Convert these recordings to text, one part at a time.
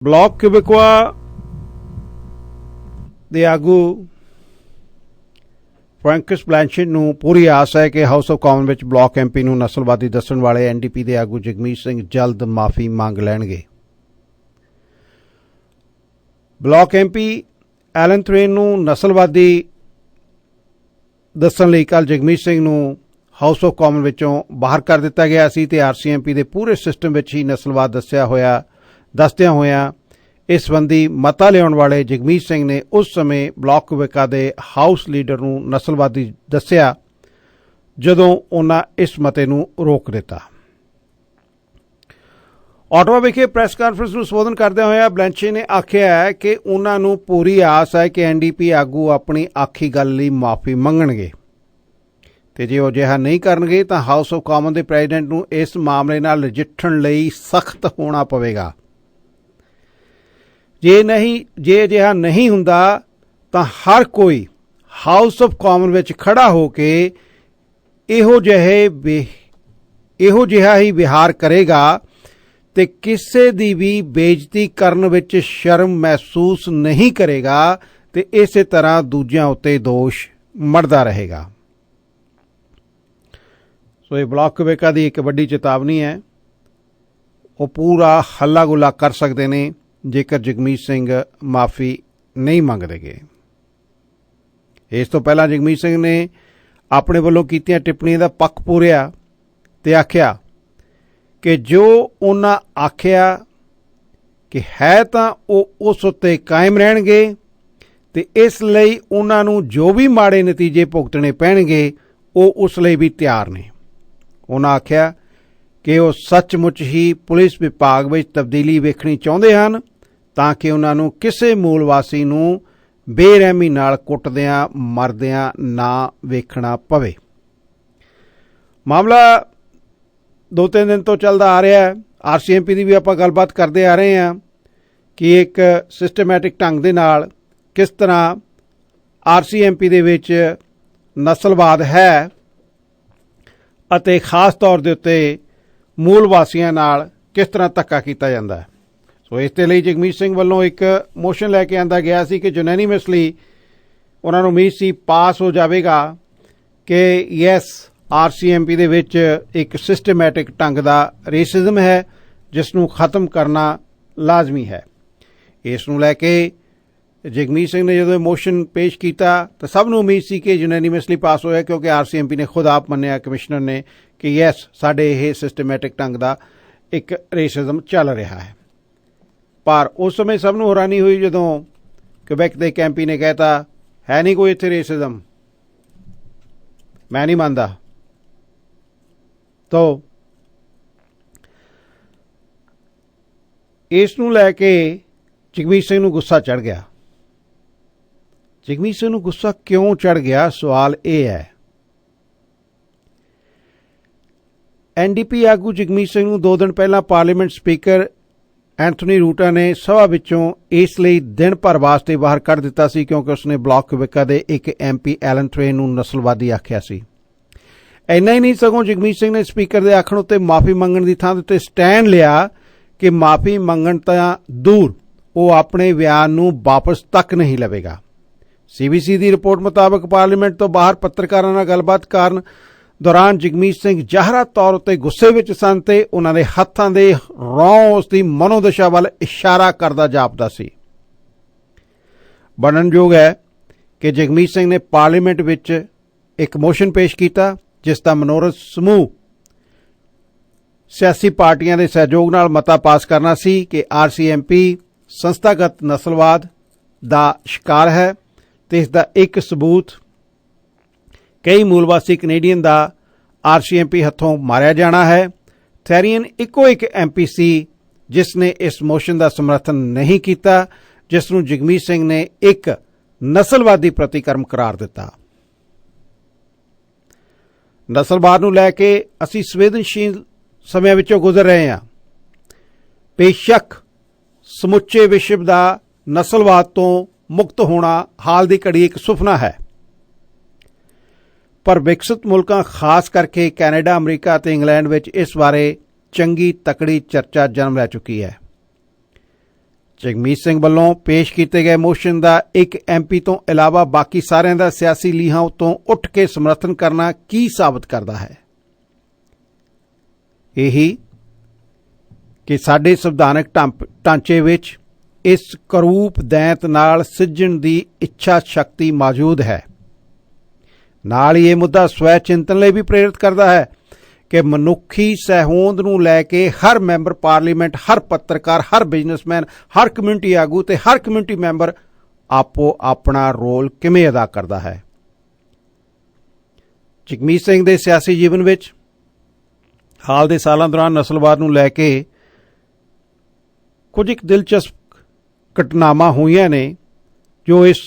Block ਕਿਬਕਵਾ ਦੇ ਆਗੂ ਫ੍ਰੈਂਕਸ ਬਲੈਂਚਿਟ ਨੂੰ ਪੂਰੀ ਆਸ ਹੈ ਕਿ ਹਾਊਸ ਆਫ ਕਾਮਨ ਵਿੱਚ ਬਲਾਕ ਐਮਪੀ ਨੂੰ ਨਸਲਵਾਦੀ ਦੱਸਣ ਵਾਲੇ ਐਨਡੀਪੀ ਦੇ ਆਗੂ ਜਗਮੀਤ ਸਿੰਘ ਜਲਦ ਮਾਫੀ ਮੰਗ ਲੈਣਗੇ। ਬਲਾਕ ਐਮਪੀ ਐਲਨ ਥਰੇਨ ਨੂੰ ਨਸਲਵਾਦੀ ਦੱਸਣ ਲਈ ਕੱਲ੍ਹ ਜਗਮੀਤ ਸਿੰਘ ਨੂੰ ਹਾਊਸ ਆਫ ਕਾਮਨ ਵਿੱਚੋਂ ਬਾਹਰ ਕਰ ਦਿੱਤਾ ਗਿਆ ਸੀ ਤੇ ਆਰਸੀਐਮਪੀ ਦੇ ਪੂਰੇ ਸਿਸਟਮ ਵਿੱਚ ਹੀ ਨਸਲਵਾਦ ਦੱਸਦਿਆਂ ਹੋਇਆਂ ਇਸ ਸੰਬੰਧੀ ਮਤਾ ਲਿਆਉਣ ਵਾਲੇ ਜਗਮੀਤ ਸਿੰਘ ਨੇ ਉਸ ਸਮੇਂ ਬਲਾਕ ਕਿਬਕਵਾ ਦੇ ਹਾਊਸ ਲੀਡਰ ਨੂੰ ਨਸਲਵਾਦੀ ਦੱਸਿਆ ਜਦੋਂ ਉਹਨਾਂ ਇਸ ਮਤੇ ਨੂੰ ਰੋਕ ਦਿੱਤਾ। ਆਟਵਾ ਵਿਖੇ ਪ੍ਰੈਸ ਕਾਨਫਰੰਸ ਨੂੰ ਸੰਬੋਧਨ ਕਰਦਿਆਂ ਹੋਇਆ ਬਲੈਂਚੇ ਨੇ ਆਖਿਆ ਕਿ ਉਹਨਾਂ ਨੂੰ ਪੂਰੀ ਆਸ ਹੈ ਕਿ ਐਨਡੀਪੀ ਆਗੂ ਆਪਣੀ ਆਖੀ ਗੱਲ ਲਈ ਮਾਫੀ ਮੰਗਣਗੇ ਤੇ ਜੇ ਉਹ ਅਜਿਹਾ ਨਹੀਂ ਕਰਨਗੇ ਤਾਂ ਹਾਊਸ ਆਫ ਕਾਮਨ ਦੇ ਪ੍ਰੈਜ਼ੀਡੈਂਟ ਨੂੰ ਇਸ ਮਾਮਲੇ ਨਾਲ ਨਜਿੱਠਣ ਲਈ ਸਖਤ ਹੋਣਾ ਪਵੇਗਾ। ਜੇ ਅਜਿਹਾ ਨਹੀਂ ਹੁੰਦਾ ਤਾਂ ਹਰ ਕੋਈ ਹਾਊਸ ਆਫ ਕਾਮਨ ਵਿੱਚ ਖੜਾ ਹੋ ਕੇ ਇਹੋ ਜਿਹਾ ਹੀ ਵਿਹਾਰ ਕਰੇਗਾ ਤੇ ਕਿਸੇ ਦੀ ਵੀ ਬੇਇੱਜ਼ਤੀ ਕਰਨ ਵਿੱਚ ਸ਼ਰਮ ਮਹਿਸੂਸ ਨਹੀਂ ਕਰੇਗਾ ਤੇ ਇਸੇ ਤਰ੍ਹਾਂ ਦੂਜਿਆਂ ਉੱਤੇ ਦੋਸ਼ ਮੜਦਾ ਰਹੇਗਾ। ਸੋ ਇਹ ਬਲਾਕ ਕਿਬਕਵਾ ਦੀ ਇੱਕ ਵੱਡੀ ਚੇਤਾਵਨੀ ਹੈ। ਉਹ ਪੂਰਾ ਹੱਲਾ ਗੁੱਲਾ ਕਰ ਸਕਦੇ ਨੇ ਜੇਕਰ ਜਗਮੀਤ ਸਿੰਘ ਮਾਫੀ ਨਹੀਂ ਮੰਗਦੇਗੇ। ਇਸ ਤੋਂ ਪਹਿਲਾਂ ਜਗਮੀਤ ਸਿੰਘ ਨੇ ਆਪਣੇ ਵੱਲੋਂ ਕੀਤੀਆਂ ਟਿੱਪਣੀਆਂ ਦਾ ਪੱਖ ਪੂਰਿਆ ਤੇ ਆਖਿਆ ਕਿ ਜੋ ਉਹਨਾਂ ਆਖਿਆ ਕਿ ਹੈ ਤਾਂ ਉਹ ਉਸ ਉੱਤੇ ਕਾਇਮ ਰਹਿਣਗੇ ਤੇ ਇਸ ਲਈ ਉਹਨਾਂ ਨੂੰ ਜੋ ਵੀ ਮਾੜੇ ਨਤੀਜੇ ਭੁਗਤਣੇ ਪੈਣਗੇ ਉਹ ਉਸ ਲਈ ਵੀ ਤਿਆਰ ਨੇ। ਉਹਨਾਂ ਆਖਿਆ ਕਿ ਉਹ ਸੱਚਮੁੱਚ ਹੀ ਪੁਲਿਸ ਵਿਭਾਗ ਵਿੱਚ ਤਬਦੀਲੀ ਵੇਖਣੀ ਚਾਹੁੰਦੇ ਹਨ ਤਾਂ ਕਿ ਉਹਨਾਂ ਨੂੰ ਕਿਸੇ ਮੂਲ ਵਾਸੀ ਨੂੰ ਬੇਰਹਿਮੀ ਨਾਲ ਕੁੱਟਦਿਆਂ ਮਰਦਿਆਂ ਨਾ ਵੇਖਣਾ ਪਵੇ। ਮਾਮਲਾ 2-3 ਦਿਨ ਤੋਂ ਚੱਲਦਾ ਆ ਰਿਹਾ ਹੈ। ਆਰਸੀਐਮਪੀ ਦੀ ਵੀ ਆਪਾਂ ਗੱਲਬਾਤ ਕਰਦੇ ਆ ਰਹੇ ਹਾਂ ਕਿ ਇੱਕ ਸਿਸਟਮੈਟਿਕ ਢੰਗ ਦੇ ਨਾਲ ਕਿਸ ਤਰ੍ਹਾਂ ਆਰਸੀਐਮਪੀ ਦੇ ਵਿੱਚ ਨਸਲਵਾਦ ਹੈ ਅਤੇ ਖਾਸ ਤੌਰ ਦੇ ਉੱਤੇ ਮੂਲ ਵਾਸੀਆਂ ਨਾਲ ਕਿਸ ਤਰ੍ਹਾਂ ਧੱਕਾ ਕੀਤਾ ਜਾਂਦਾ ਹੈ। ਸੋ ਇਸ ਦੇ ਲਈ ਜਗਮੀਤ ਸਿੰਘ ਵੱਲੋਂ ਇੱਕ ਮੋਸ਼ਨ ਲੈ ਕੇ ਆਂਦਾ ਗਿਆ ਸੀ ਕਿ ਯੂਨੈਨੀਮਸਲੀ ਉਹਨਾਂ ਨੂੰ ਉਮੀਦ ਸੀ ਪਾਸ ਹੋ ਜਾਵੇਗਾ ਕਿ ਯੈਸ ਆਰਸੀਐਮਪੀ ਦੇ ਵਿੱਚ ਇੱਕ ਸਿਸਟਮੈਟਿਕ ਢੰਗ ਦਾ ਰੇਸਿਜ਼ਮ ਹੈ ਜਿਸ ਨੂੰ ਖਤਮ ਕਰਨਾ ਲਾਜ਼ਮੀ ਹੈ। ਇਸ ਨੂੰ ਲੈ ਕੇ ਜਗਮੀਤ ਸਿੰਘ ਨੇ ਜਦੋਂ ਮੋਸ਼ਨ ਪੇਸ਼ ਕੀਤਾ ਤਾਂ ਸਭ ਨੂੰ ਉਮੀਦ ਸੀ ਕਿ ਯੂਨੈਨੀਮਸਲੀ ਪਾਸ ਹੋਇਆ ਕਿਉਂਕਿ ਆਰਸੀਐਮਪੀ ਨੇ ਖੁਦ ਆਪ ਮੰਨਿਆ ਕਮਿਸ਼ਨਰ ਨੇ ਕਿ ਯੈਸ ਸਾਡੇ ਇਹ ਸਿਸਟਮੈਟਿਕ ਢੰਗ ਦਾ ਇੱਕ ਰੇਸਿਜ਼ਮ ਚੱਲ ਰਿਹਾ ਹੈ। ਪਰ ਉਸ ਸਮੇਂ ਸਭ ਨੂੰ ਹੈਰਾਨੀ ਹੋਈ ਜਦੋਂ ਕਿਬੈਕ ਦੇ ਐਮਪੀ ਨੇ ਕਹਿਤਾ ਹੈ ਨਹੀਂ ਕੋਈ ਇੱਥੇ ਰੇਸਿਜ਼ਮ, ਮੈਂ ਨਹੀਂ ਮੰਨਦਾ। ਤੋ ਇਸ ਨੂੰ ਲੈ ਕੇ ਜਗਮੀਤ ਸਿੰਘ ਨੂੰ ਗੁੱਸਾ ਚੜ੍ਹ ਗਿਆ। ਜਗਮੀਤ ਸਿੰਘ ਨੂੰ ਗੁੱਸਾ ਕਿਉਂ ਚੜ੍ਹ ਗਿਆ, ਸਵਾਲ ਇਹ ਹੈ। ਐਨਡੀਪੀ ਆਗੂ ਜਗਮੀਤ ਸਿੰਘ ਨੂੰ 2 ਦਿਨ ਪਹਿਲਾਂ ਪਾਰਲੀਮੈਂਟ ਸਪੀਕਰ ਐਂਥਨੀ ਰੂਟਾ ਨੇ ਸਭਾ ਵਿੱਚੋਂ ਇਸ ਲਈ ਦਿਨ ਭਰ ਵਾਸਤੇ ਬਾਹਰ ਕੱਢ ਦਿੱਤਾ ਸੀ ਕਿਉਂਕਿ ਉਸਨੇ ਬਲਾਕ ਕਿਬਕਵਾ ਦੇ ਇੱਕ ਐਮਪੀ ਐਲਨ ਥਰੇਨ ਨੂੰ ਨਸਲਵਾਦੀ ਆਖਿਆ ਸੀ। ਇੰਨਾ ਹੀ ਨਹੀਂ ਸਗੋਂ ਜਗਮੀਤ ਸਿੰਘ ਨੇ ਸਪੀਕਰ ਦੇ ਆਖਣ ਉੱਤੇ ਮਾਫੀ ਮੰਗਣ ਦੀ ਥਾਂ ਉੱਤੇ ਸਟੈਂਡ ਲਿਆ ਕਿ ਮਾਫੀ ਮੰਗਣ ਤਾਂ ਦੂਰ ਉਹ ਆਪਣੇ ਬਿਆਨ ਨੂੰ ਵਾਪਸ ਤੱਕ ਨਹੀਂ ਲਵੇਗਾ। ਸੀਬੀਸੀ ਦੀ ਰਿਪੋਰਟ ਮੁਤਾਬਕ ਪਾਰਲੀਮੈਂਟ ਤੋਂ ਬਾਹਰ ਪੱਤਰਕਾਰਾਂ ਨਾਲ ਗੱਲਬਾਤ ਕਰਨ ਦੌਰਾਨ ਜਗਮੀਤ ਸਿੰਘ ਜ਼ਾਹਰਾ ਤੌਰ ਉੱਤੇ ਗੁੱਸੇ ਵਿੱਚ ਸਨ ਤੇ ਉਹਨਾਂ ਦੇ ਹੱਥਾਂ ਦੇ ਰੌਂ ਉਸ ਦੀ ਮਨੋਦਸ਼ਾ ਵੱਲ ਇਸ਼ਾਰਾ ਕਰਦਾ ਜਾਪਦਾ ਸੀ। ਬਣਨਯੋਗ ਹੈ ਕਿ ਜਗਮੀਤ ਸਿੰਘ ਨੇ ਪਾਰਲੀਮੈਂਟ ਵਿੱਚ ਇੱਕ ਮੋਸ਼ਨ ਪੇਸ਼ ਕੀਤਾ ਜਿਸ ਦਾ ਮਨੋਰਥ ਸਮੂਹ ਸਿਆਸੀ ਪਾਰਟੀਆਂ ਦੇ ਸਹਿਯੋਗ ਨਾਲ ਮਤਾ ਪਾਸ ਕਰਨਾ ਸੀ ਕਿ ਆਰਸੀਐਮਪੀ ਸੰਸਥਾਗਤ ਨਸਲਵਾਦ ਦਾ ਸ਼ਿਕਾਰ ਹੈ ਤੇ ਇਸ ਦਾ ਇੱਕ ਸਬੂਤ ਕਈ ਮੂਲਵਾਸੀ ਕੈਨੇਡੀਅਨ ਦਾ ਆਰਸੀਐਮਪੀ ਹੱਥੋਂ ਮਾਰਿਆ ਜਾਣਾ ਹੈ। ਥੈਰੀਅਨ ਇੱਕੋ ਇੱਕ ਐਮਪੀ ਸੀ ਜਿਸ ਨੇ ਇਸ ਮੋਸ਼ਨ ਦਾ ਸਮਰਥਨ ਨਹੀਂ ਕੀਤਾ ਜਿਸ ਨੂੰ ਜਗਮੀਤ ਸਿੰਘ ਨੇ ਇੱਕ ਨਸਲਵਾਦੀ ਪ੍ਰਤੀਕਰਮ ਕਰਾਰ ਦਿੱਤਾ। ਨਸਲਵਾਦ ਨੂੰ ਲੈ ਕੇ ਅਸੀਂ ਸੰਵੇਦਨਸ਼ੀਲ ਸਮਿਆਂ ਵਿੱਚੋਂ ਗੁਜ਼ਰ ਰਹੇ ਹਾਂ। ਬੇਸ਼ੱਕ ਸਮੁੱਚੇ ਵਿਸ਼ਵ ਦਾ ਨਸਲਵਾਦ ਤੋਂ ਮੁਕਤ ਹੋਣਾ ਹਾਲ ਦੀ ਘੜੀ ਇੱਕ ਸੁਪਨਾ ਹੈ ਪਰ ਵਿਕਸਿਤ ਮੁਲਕਾਂ ਖਾਸ ਕਰਕੇ ਕੈਨੇਡਾ, ਅਮਰੀਕਾ ਅਤੇ ਇੰਗਲੈਂਡ ਵਿੱਚ ਇਸ ਬਾਰੇ ਚੰਗੀ ਤਕੜੀ ਚਰਚਾ ਜਨਮ ਲੈ ਚੁੱਕੀ ਹੈ। ਜਗਮੀਤ ਸਿੰਘ ਵੱਲੋਂ ਪੇਸ਼ ਕੀਤੇ ਗਏ ਮੋਸ਼ਨ ਦਾ ਇੱਕ MP ਤੋਂ ਇਲਾਵਾ ਬਾਕੀ ਸਾਰਿਆਂ ਦਾ ਸਿਆਸੀ ਲੀਹਾਂ ਉੱਤੋਂ ਉੱਠ ਕੇ ਸਮਰਥਨ ਕਰਨਾ ਕੀ ਸਾਬਤ ਕਰਦਾ ਹੈ? ਇਹੀ ਕਿ ਸਾਡੇ ਸੰਵਿਧਾਨਕ ਢਾਂਚੇ ਵਿੱਚ ਇਸ ਕਰੂਪ ਦੈਂਤ ਨਾਲ ਸਿੱਝਣ ਦੀ ਇੱਛਾ ਸ਼ਕਤੀ ਮੌਜੂਦ ਹੈ। ਨਾਲ ਹੀ ਇਹ ਮੁੱਦਾ ਸਵੈ ਚਿੰਤਨ ਲਈ ਵੀ ਪ੍ਰੇਰਿਤ ਕਰਦਾ ਹੈ ਕਿ ਮਨੁੱਖੀ ਸਹਿਹੋਂਦ ਨੂੰ ਲੈ ਕੇ ਹਰ ਮੈਂਬਰ ਪਾਰਲੀਮੈਂਟ, ਹਰ ਪੱਤਰਕਾਰ, ਹਰ ਬਿਜ਼ਨਸਮੈਨ, ਹਰ ਕਮਿਊਨਿਟੀ ਆਗੂ ਤੇ ਹਰ ਕਮਿਊਨਿਟੀ ਮੈਂਬਰ ਆਪੋ ਆਪਣਾ ਰੋਲ ਕਿਵੇਂ ਅਦਾ ਕਰਦਾ ਹੈ। ਜਗਮੀਤ ਸਿੰਘ ਦੇ ਸਿਆਸੀ ਜੀਵਨ ਵਿੱਚ ਹਾਲ ਦੇ ਸਾਲਾਂ ਦੌਰਾਨ ਨਸਲਵਾਦ ਨੂੰ ਲੈ ਕੇ ਕੁਝ ਇੱਕ ਦਿਲਚਸਪ ਘਟਨਾਵਾਂ ਹੋਈਆਂ ਨੇ ਜੋ ਇਸ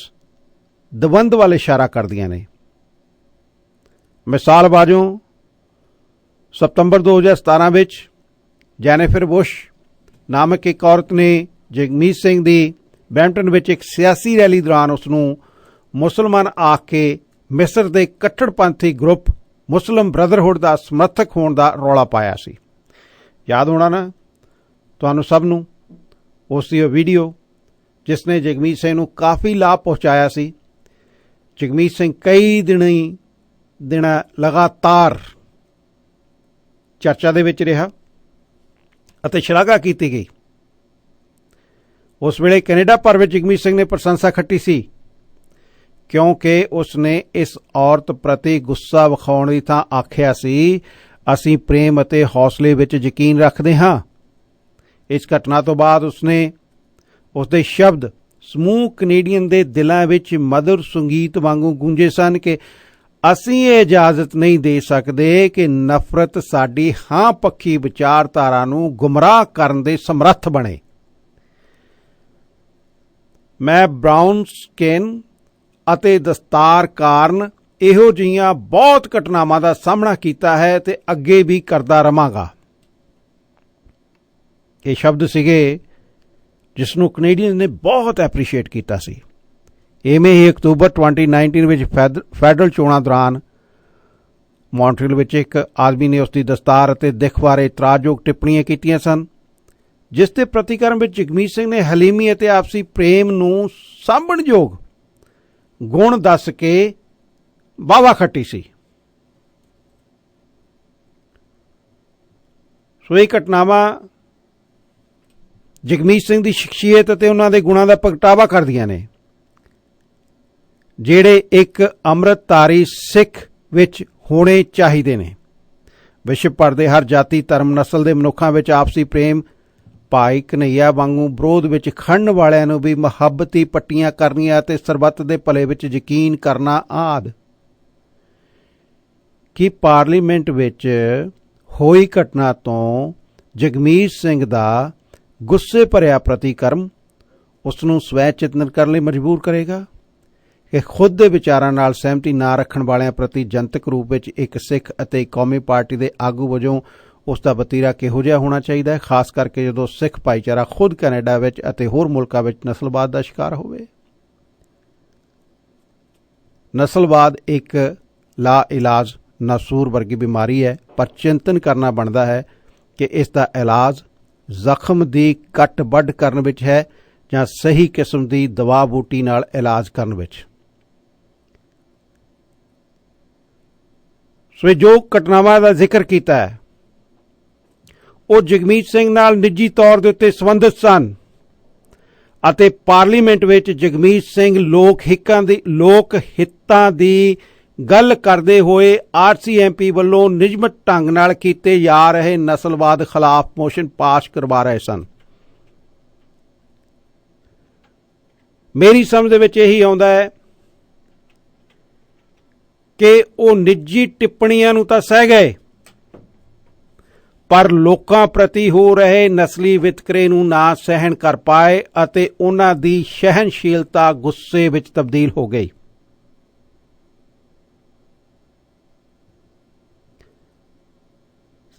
ਦਵੰਦ ਵੱਲ ਇਸ਼ਾਰਾ ਕਰਦੀਆਂ ਨੇ। ਮਿਸਾਲ ਵਜੋਂ ਸਤੰਬਰ 2017 ਵਿੱਚ ਜੈਨੀਫਰ ਬੁਸ਼ ਨਾਮਕ ਇੱਕ ਔਰਤ ਨੇ ਜਗਮੀਤ ਸਿੰਘ ਦੀ ਬਰੈਂਪਟਨ ਵਿੱਚ ਇੱਕ ਸਿਆਸੀ ਰੈਲੀ ਦੌਰਾਨ ਉਸ ਨੂੰ ਮੁਸਲਮਾਨ ਆਖ ਕੇ ਮਿਸਰ ਦੇ ਕੱਟੜਪੰਥੀ ਗਰੁੱਪ ਮੁਸਲਿਮ ਬ੍ਰਦਰਹੁੱਡ ਦਾ ਸਮਰਥਕ ਹੋਣ ਦਾ ਰੌਲਾ ਪਾਇਆ ਸੀ। ਯਾਦ ਹੋਣਾ ਨਾ ਤੁਹਾਨੂੰ ਸਭ ਨੂੰ ਉਸ ਦੀ ਵੀਡੀਓ ਜਿਸ ਨੇ ਜਗਮੀਤ ਸਿੰਘ ਨੂੰ ਕਾਫੀ ਲਾਭ ਪਹੁੰਚਾਇਆ ਸੀ। ਜਗਮੀਤ ਸਿੰਘ ਕਈ ਦਿਨ ਲਗਾਤਾਰ ਚਰਚਾ ਦੇ ਵਿੱਚ ਰਿਹਾ ਅਤੇ ਸ਼ਲਾਘਾ ਕੀਤੀ ਗਈ। ਉਸ ਵੇਲੇ ਕੈਨੇਡਾ ਭਰ ਵਿੱਚ ਜਗਮੀਤ ਸਿੰਘ ਨੇ ਪ੍ਰਸ਼ੰਸਾ ਖੱਟੀ ਸੀ ਕਿਉਂਕਿ ਉਸ ਨੇ ਇਸ ਔਰਤ ਪ੍ਰਤੀ ਗੁੱਸਾ ਵਿਖਾਉਣ ਦੀ ਥਾਂ ਆਖਿਆ ਸੀ, ਅਸੀਂ ਪ੍ਰੇਮ ਅਤੇ ਹੌਸਲੇ ਵਿੱਚ ਯਕੀਨ ਰੱਖਦੇ ਹਾਂ। ਇਸ ਘਟਨਾ ਤੋਂ ਬਾਅਦ ਉਸਨੇ ਉਸਦੇ ਸ਼ਬਦ ਸਮੂਹ ਕੈਨੇਡੀਅਨ ਦੇ ਦਿਲਾਂ ਵਿੱਚ ਮਧੁਰ ਸੰਗੀਤ ਵਾਂਗੂ ਗੂੰਜੇ ਸਨ ਕਿ ਅਸੀਂ ਇਹ ਇਜਾਜ਼ਤ ਨਹੀਂ ਦੇ ਸਕਦੇ ਕਿ ਨਫ਼ਰਤ ਸਾਡੀ ਹਾਂ ਪੱਖੀ ਵਿਚਾਰਧਾਰਾ ਨੂੰ ਗੁੰਮਰਾਹ ਕਰਨ ਦੇ ਸਮਰੱਥ ਬਣੇ। ਮੈਂ ਬ੍ਰਾਊਨ ਸਕਿਨ ਅਤੇ ਦਸਤਾਰ ਕਾਰਨ ਇਹੋ ਜਿਹੀਆਂ ਬਹੁਤ ਘਟਨਾਵਾਂ ਦਾ ਸਾਹਮਣਾ ਕੀਤਾ ਹੈ ਤੇ ਅੱਗੇ ਵੀ ਕਰਦਾ ਰਹਾਂਗਾ। ਇਹ ਸ਼ਬਦ ਸੀਗੇ ਜਿਸ ਨੂੰ ਕੈਨੇਡੀਅਨ ਨੇ ਬਹੁਤ ਐਪਰੀਸ਼ੀਏਟ ਕੀਤਾ ਸੀ। ਇਵੇਂ ਹੀ ਅਕਤੂਬਰ 2019 ਵਿੱਚ ਫੈਡਰਲ ਚੋਣਾਂ ਦੌਰਾਨ ਮੌਂਟਰੀਅਲ ਵਿੱਚ ਇੱਕ ਆਦਮੀ ਨੇ ਉਸ ਦੀ ਦਸਤਾਰ ਅਤੇ ਦਿੱਖ ਬਾਰੇ ਇਤਰਾਜ਼ਯੋਗ ਟਿੱਪਣੀਆਂ ਕੀਤੀਆਂ ਸਨ, ਜਿਸ ਦੇ ਪ੍ਰਤੀਕਰਮ ਵਿੱਚ ਜਗਮੀਤ ਸਿੰਘ ਨੇ ਹਲੀਮੀ ਅਤੇ ਆਪਸੀ ਪ੍ਰੇਮ ਨੂੰ ਸਾਂਭਣਯੋਗ ਗੁਣ ਦੱਸ ਕੇ ਵਾਹਵਾ ਖੱਟੀ ਸੀ। ਸੋ ਇਹ ਘਟਨਾਵਾਂ ਜਗਮੀਤ ਸਿੰਘ ਦੀ ਸ਼ਖਸੀਅਤ ਅਤੇ ਉਹਨਾਂ ਦੇ ਗੁਣਾਂ ਦਾ ਪ੍ਰਗਟਾਵਾ ਕਰਦੀਆਂ ਨੇ, ਜਿਹੜੇ ਇੱਕ ਅੰਮ੍ਰਿਤਧਾਰੀ ਸਿੱਖ ਵਿੱਚ ਹੋਣੇ ਚਾਹੀਦੇ ਨੇ। ਵਿਸ਼ਵ ਭਰ ਦੇ ਹਰ ਜਾਤੀ, ਧਰਮ, ਨਸਲ ਦੇ ਮਨੁੱਖਾਂ ਵਿੱਚ ਆਪਸੀ ਪ੍ਰੇਮ, ਭਾਈ ਕਨ੍ਹਈਆ ਵਾਂਗੂ ਵਿਰੋਧ ਵਿੱਚ ਖੜਨ ਵਾਲਿਆਂ ਨੂੰ ਵੀ ਮੁਹੱਬਤੀ ਪੱਟੀਆਂ ਕਰਨੀਆਂ ਅਤੇ ਸਰਬੱਤ ਦੇ ਭਲੇ ਵਿੱਚ ਯਕੀਨ ਕਰਨਾ ਆਦਿ। ਕਿ ਪਾਰਲੀਮੈਂਟ ਵਿੱਚ ਹੋਈ ਘਟਨਾ ਤੋਂ ਜਗਮੀਤ ਸਿੰਘ ਦਾ ਗੁੱਸੇ ਭਰਿਆ ਪ੍ਰਤੀਕਰਮ ਉਸ ਨੂੰ ਸਵੈ ਚਿੰਤਨ ਕਰਨ ਲਈ ਮਜਬੂਰ ਕਰੇਗਾ ਕਿ ਖੁਦ ਦੇ ਵਿਚਾਰਾਂ ਨਾਲ ਸਹਿਮਤੀ ਨਾ ਰੱਖਣ ਵਾਲਿਆਂ ਪ੍ਰਤੀ ਜਨਤਕ ਰੂਪ ਵਿੱਚ ਇੱਕ ਸਿੱਖ ਅਤੇ ਕੌਮੀ ਪਾਰਟੀ ਦੇ ਆਗੂ ਵਜੋਂ ਉਸ ਦਾ ਵਤੀਰਾ ਕਿਹੋ ਜਿਹਾ ਹੋਣਾ ਚਾਹੀਦਾ ਹੈ, ਖਾਸ ਕਰਕੇ ਜਦੋਂ ਸਿੱਖ ਭਾਈਚਾਰਾ ਖੁਦ ਕੈਨੇਡਾ ਵਿੱਚ ਅਤੇ ਹੋਰ ਮੁਲਕਾਂ ਵਿੱਚ ਨਸਲਵਾਦ ਦਾ ਸ਼ਿਕਾਰ ਹੋਵੇ। ਨਸਲਵਾਦ ਇੱਕ ਲਾ ਇਲਾਜ ਨਾਸੂਰ ਵਰਗੀ ਬਿਮਾਰੀ ਹੈ, ਪਰ ਚਿੰਤਨ ਕਰਨਾ ਬਣਦਾ ਹੈ ਕਿ ਇਸ ਦਾ ਇਲਾਜ ਜ਼ਖਮ ਦੀ ਕੱਟ ਵੱਢ ਕਰਨ ਵਿੱਚ ਹੈ ਜਾਂ ਸਹੀ ਕਿਸਮ ਦੀ ਦਵਾ ਬੂਟੀ ਨਾਲ ਇਲਾਜ ਕਰਨ ਵਿੱਚ। ਸੋ ਜੋ ਘਟਨਾਵਾਂ ਦਾ ਜ਼ਿਕਰ ਕੀਤਾ ਹੈ ਉਹ ਜਗਮੀਤ ਸਿੰਘ ਨਾਲ ਨਿੱਜੀ ਤੌਰ ਦੇ ਉੱਤੇ ਸੰਬੰਧਿਤ ਸਨ ਅਤੇ ਪਾਰਲੀਮੈਂਟ ਵਿੱਚ ਜਗਮੀਤ ਸਿੰਘ ਲੋਕ ਹਿੱਤਾਂ ਦੀ ਗੱਲ ਕਰਦੇ ਹੋਏ RCMP ਵੱਲੋਂ ਨਿਯਮਿਤ ਢੰਗ ਨਾਲ ਕੀਤੇ ਜਾ ਰਹੇ ਨਸਲਵਾਦ ਖਿਲਾਫ ਮੋਸ਼ਨ ਪਾਸ ਕਰਵਾ ਰਹੇ ਸਨ। ਮੇਰੀ ਸਮਝ ਦੇ ਵਿੱਚ ਇਹੀ ਆਉਂਦਾ ਹੈ ਕਿ ਉਹ ਨਿੱਜੀ ਟਿੱਪਣੀਆਂ ਨੂੰ ਤਾਂ ਸਹਿ ਗਏ, ਪਰ ਲੋਕਾਂ ਪ੍ਰਤੀ ਹੋ ਰਹੇ ਨਸਲੀ ਵਿਤਕਰੇ ਨੂੰ ਨਾ ਸਹਿਣ ਕਰ ਪਾਏ ਅਤੇ ਉਹਨਾਂ ਦੀ ਸਹਿਣਸ਼ੀਲਤਾ ਗੁੱਸੇ ਵਿੱਚ ਤਬਦੀਲ ਹੋ ਗਈ।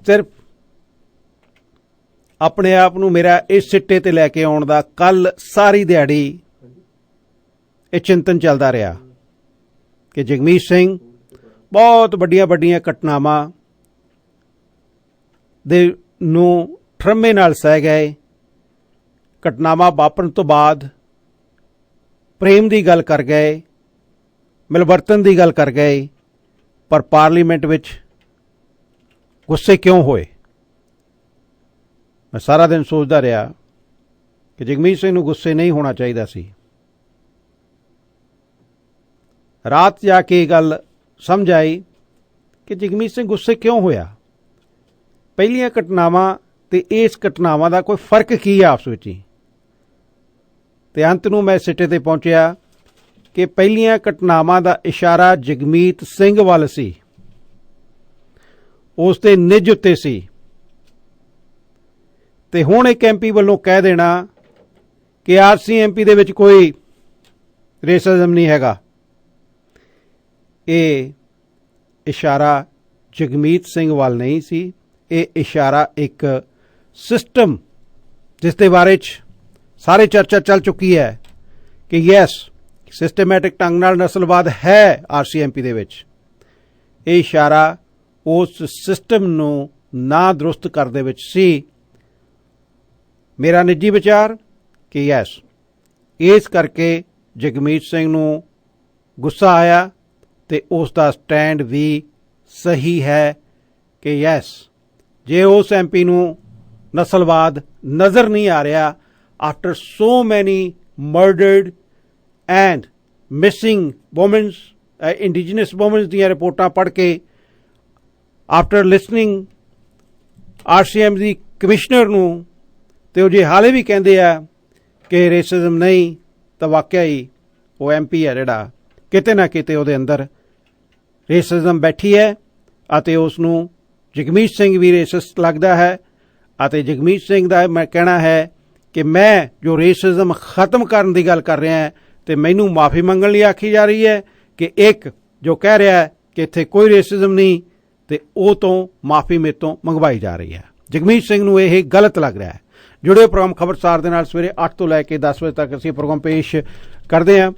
ਸਿਰਫ ਆਪਣੇ ਆਪ ਨੂੰ ਮੇਰਾ ਇਸ ਸਿੱਟੇ ਤੇ ਲੈ ਕੇ ਆਉਣ ਦਾ ਕੱਲ ਸਾਰੀ ਦਿਹਾੜੀ ਇਹ ਚਿੰਤਨ ਚੱਲਦਾ ਰਿਹਾ ਕਿ ਜਗਮੀਤ ਸਿੰਘ ਬਹੁਤ ਵੱਡੀਆਂ ਘਟਨਾਵਾਂ ਦੇ ਨੂੰ ਠਰਮੇ ਨਾਲ ਸਹਿ ਗਏ, ਘਟਨਾਵਾਂ ਵਾਪਰਨ ਤੋਂ ਬਾਅਦ ਪ੍ਰੇਮ ਦੀ ਗੱਲ ਕਰ ਗਏ, ਮਿਲਵਰਤਨ ਦੀ ਗੱਲ ਕਰ ਗਏ, ਪਰ ਪਾਰਲੀਮੈਂਟ ਵਿੱਚ ਗੁੱਸੇ ਕਿਉਂ ਹੋਏ? ਮੈਂ ਸਾਰਾ ਦਿਨ ਸੋਚਦਾ ਰਿਹਾ ਕਿ ਜਗਮੀਤ ਸਿੰਘ ਨੂੰ ਗੁੱਸੇ ਨਹੀਂ ਹੋਣਾ ਚਾਹੀਦਾ ਸੀ। ਰਾਤ ਜਾ ਕੇ ਇਹ ਗੱਲ ਸਮਝ ਆਈ ਕਿ ਜਗਮੀਤ ਸਿੰਘ ਗੁੱਸੇ ਕਿਉਂ ਹੋਇਆ। ਪਹਿਲੀਆਂ ਘਟਨਾਵਾਂ ਤੇ ਇਸ ਘਟਨਾਵਾਂ ਦਾ ਕੋਈ ਫਰਕ ਕੀ ਹੈ ਆਪਸ ਵਿੱਚ ਹੀ। ਤੇ ਅੰਤ ਨੂੰ ਮੈਂ ਸਿੱਟੇ ਤੇ ਪਹੁੰਚਿਆ ਕਿ ਪਹਿਲੀਆਂ ਘਟਨਾਵਾਂ ਦਾ ਇਸ਼ਾਰਾ ਜਗਮੀਤ ਸਿੰਘ ਵੱਲ ਸੀ, ਉਸ ਦੇ ਨਿੱਜ ਉੱਤੇ ਸੀ। ਤੇ ਹੁਣ ਇੱਕ ਐਮਪੀ ਵੱਲੋਂ ਕਹਿ ਦੇਣਾ ਕਿ RCMP ਦੇ ਵਿੱਚ ਕੋਈ ਰੇਸਿਜ਼ਮ ਨਹੀਂ ਹੈਗਾ, ਇਹ ਇਸ਼ਾਰਾ ਜਗਮੀਤ ਸਿੰਘ ਵੱਲ ਨਹੀਂ ਸੀ। ਇਹ ਇਸ਼ਾਰਾ ਇੱਕ ਸਿਸਟਮ ਜਿਸ ਦੇ ਬਾਰੇ 'ਚ ਸਾਰੇ ਚਰਚਾ ਚੱਲ ਚੁੱਕੀ ਹੈ ਕਿ ਯੈਸ ਸਿਸਟਮੈਟਿਕ ਢੰਗ ਨਾਲ ਨਸਲਵਾਦ ਹੈ RCMP ਦੇ ਵਿੱਚ। ਇਹ ਇਸ਼ਾਰਾ ਉਸ ਸਿਸਟਮ ਨੂੰ ਨਾ ਦਰੁਸਤ ਕਰਨ ਦੇ ਵਿੱਚ ਸੀ। ਮੇਰਾ ਨਿੱਜੀ ਵਿਚਾਰ ਕਿ ਯੈਸ ਇਸ ਕਰਕੇ ਜਗਮੀਤ ਸਿੰਘ ਨੂੰ ਗੁੱਸਾ ਆਇਆ ਤੇ ਉਸ ਦਾ ਸਟੈਂਡ ਵੀ ਸਹੀ ਹੈ ਕਿ ਯੈਸ ਜੇ ਉਸ MP ਨੂੰ ਨਸਲਵਾਦ ਨਜ਼ਰ ਨਹੀਂ ਆ ਰਿਹਾ after so many murdered and missing women's indigenous women's ਦੀਆਂ ਰਿਪੋਰਟਾਂ ਪੜ੍ਹ ਕੇ after listening RCM ਦੀ ਕਮਿਸ਼ਨਰ ਨੂੰ ਤੇ ਉਹ ਜੇ ਹਾਲੇ ਵੀ ਕਹਿੰਦੇ ਆ ਕਿ ਰੇਸਿਜ਼ਮ ਨਹੀਂ ਤਾਂ ਵਾਕਿਆ ਹੀ ਉਹ MP ਹੈ ਜਿਹੜਾ ਕਿਤੇ ਨਾ ਕਿਤੇ ਉਹਦੇ ਅੰਦਰ ਰੇਸਿਜ਼ਮ ਬੈਠੀ ਹੈ ਅਤੇ ਉਸ ਨੂੰ ਜਗਮੀਤ ਸਿੰਘ ਵੀ ਰੇਸਿਸਟ ਲੱਗਦਾ ਹੈ। ਅਤੇ ਜਗਮੀਤ ਸਿੰਘ ਦਾ ਮੈਂ ਕਹਿਣਾ ਹੈ ਕਿ ਮੈਂ ਜੋ ਰੇਸਿਜ਼ਮ ਖਤਮ ਕਰਨ ਦੀ ਗੱਲ ਕਰ ਰਿਹਾ ਤੇ ਮੈਨੂੰ ਮਾਫੀ ਮੰਗਣ ਲਈ ਆਖੀ ਜਾ ਰਹੀ ਹੈ ਕਿ ਇੱਕ ਜੋ ਕਹਿ ਰਿਹਾ ਹੈ ਕਿ ਇੱਥੇ ਕੋਈ ਰੇਸਿਜ਼ਮ ਨਹੀਂ ਤੇ ਉਹ ਤੋਂ ਮਾਫੀ ਮੇਰੇ ਤੋਂ ਮੰਗਵਾਈ ਜਾ ਰਹੀ ਹੈ। ਜਗਮੀਤ ਸਿੰਘ ਨੂੰ ਇਹ ਗਲਤ ਲੱਗ ਰਿਹਾ ਹੈ। ਜੁੜਿਓ ਪ੍ਰੋਗਰਾਮ ਖਬਰਸਾਰ ਦੇ ਨਾਲ ਸਵੇਰੇ 8 ਤੋਂ ਲੈ ਕੇ 10 ਵਜੇ ਤੱਕ ਅਸੀਂ ਪ੍ਰੋਗਰਾਮ ਪੇਸ਼ ਕਰਦੇ ਹਾਂ।